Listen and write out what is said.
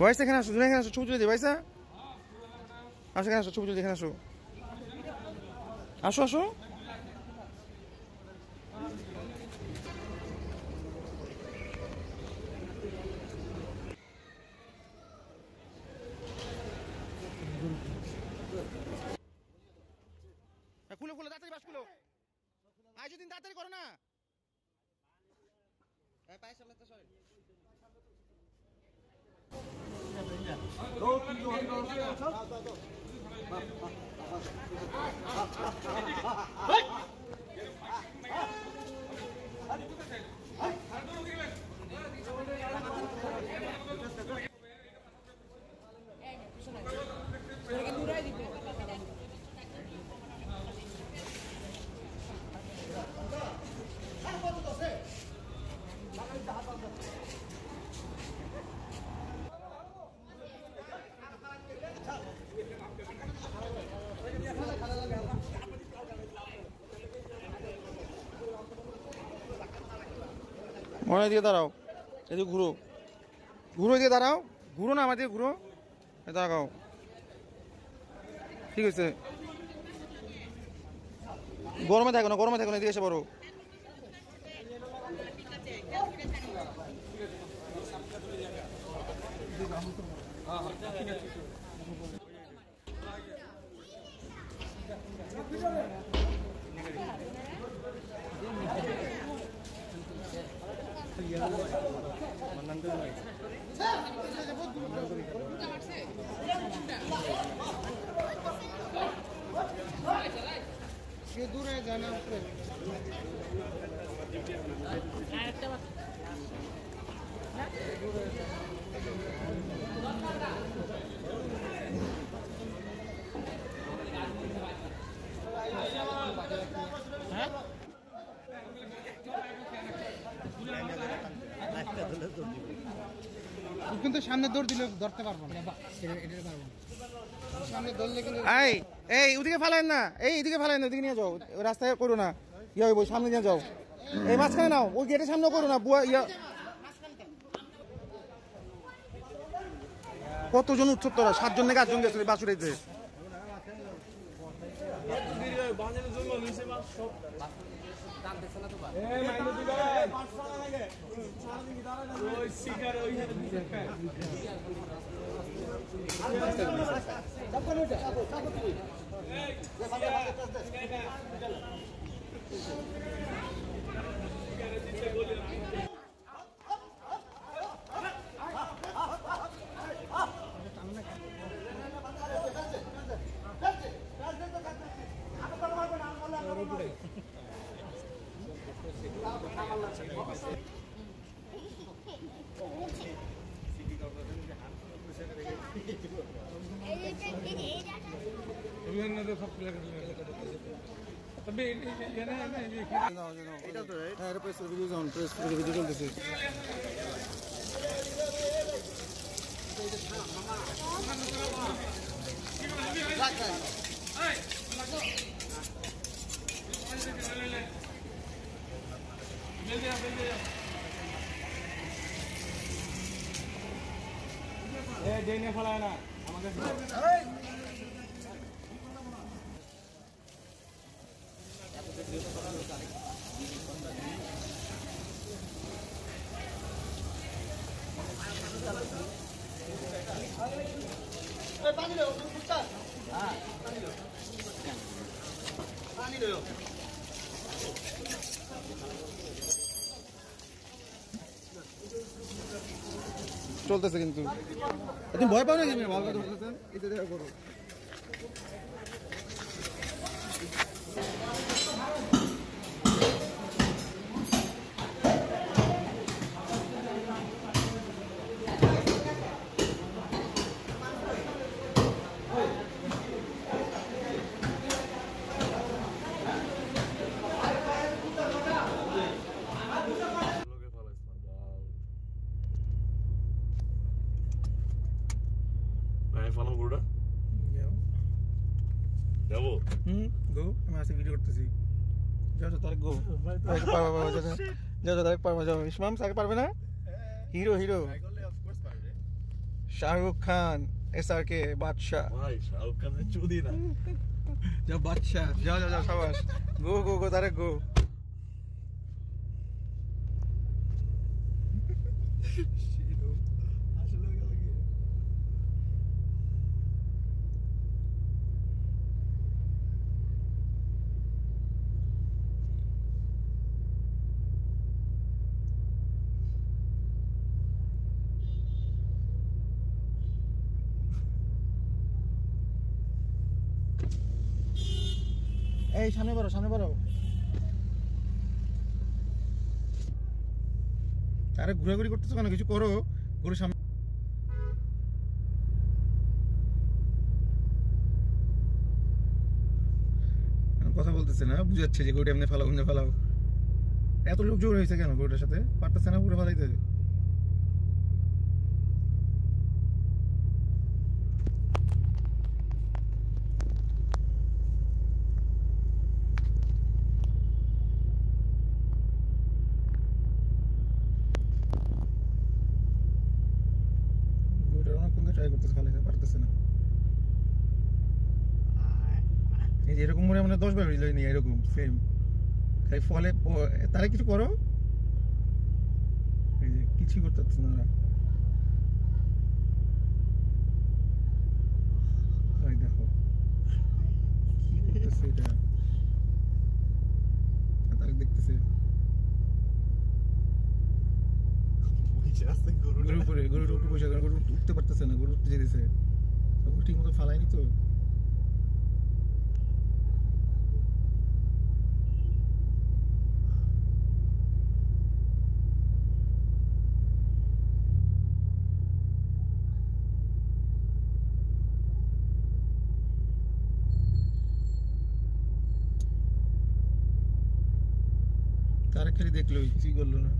ভাইসা এখানে আসো, এখানে আসো, ছবি তুলে দিই ভাইসা। আসো এখানে আসো, ছবি তুলে এখানে আসো, আসো আসো। খুলো খুলো তাড়াতাড়ি বাস খুলো, আজ দিন তাড়াতাড়ি করো না। মনে দিয়ে দাঁড়াও, এদিকে ঘুরো, ঘুরো দিয়ে দাঁড়াও, ঘুরো না আমাদের ঘুরো, দাঁড়াও, ঠিক আছে। গরমে থাকো না, গরমে থাকো না, এদিকে এসে পড়ো। দূরে জানা কিন্তু সামনে দৌড় দিলে ধরতে পারবো না, সামনে দৌড়লে কিন্তু এই ওদিকে ফেলেন না, এই এদিকে ফেলেন না, ওদিকে নিয়ে যাও, রাস্তায় করো না, ইয়ে হইব, সামনে নিয়ে যাও, এই মাঝখানে নাও, ওই গেটের সামনে করো না, বুয়া ইয়া। কতজন উৎসব তোরা? 7 জন নাকি 8 জন গেছিল বাসুরাইতে। ফেলায় না আমাদের পানি লো, হ্যাঁ পানি লো। চলতেছে কিন্তু তুমি ভয় পাও না, কি ভয় ধরতেছেন, এটা দেখা করো। গো আমি আসে ভিডিও করতেছি, যাও তার গো যাও তার পারবে, যাও ইসমাম সাকে পারবে না, hero hero Shahrukh Khan SRK বাদশা ভাই শাহরুখ খানের চুদি না যা বাদশা যা যা যা সাবাস গো গো গো তারে গো আসলে গেল কি এই সামনে বাড়ো আরে ঘোরাঘুরি করতেছো কেন কিছু করো গরু সামনে কথা বলতেছে না বুঝাচ্ছে যে গরুটা এমনি ফালাও এত লোক জোর হয়েছে কেন গরুটার সাথে পারতেছে না পুরো ফালাইতে ট্রাই করতেছে ফালাইতে পারতেছে না এই যে এরকম মনে 10 বার হইল নি এরকম সেম তাই ফলে তারা কিছু করো এই যে কিছু করতে পারছে না ওই দেখো কি করতেছে এটা তারা দেখতেছে গরুর উপরে বসে গরু উঠতে পারতেছে না গরু উঠতে যেতেছে গরু ঠিক মতো ফালায়নি তো তারা খালি দেখলো কিছুই করলো না